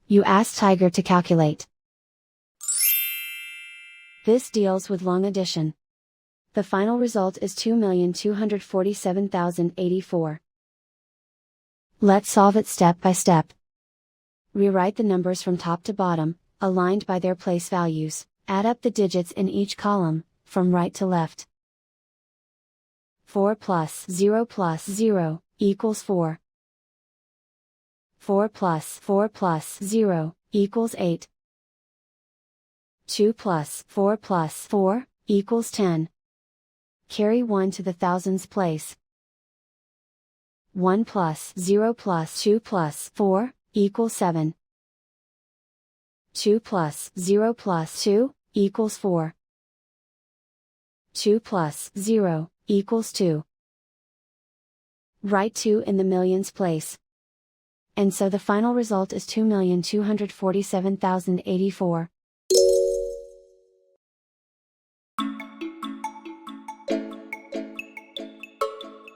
You ask Tiger to calculate. This deals with long addition. The final result is 2,247,084. Let's solve it step by step. Rewrite the numbers from top to bottom, aligned by their place values. Add up the digits in each column, from right to left. 4 plus 0 equals 4. 4 plus 0 equals 8. 2 plus 4 equals 10. Carry 1 to the thousands place. 1 plus 0 plus 2 plus 4 equals 7. 2 plus 0 plus 2 equals 4. 2 plus 0 equals 2. Write 2 in the millions place. And so the final result is 2,247,084.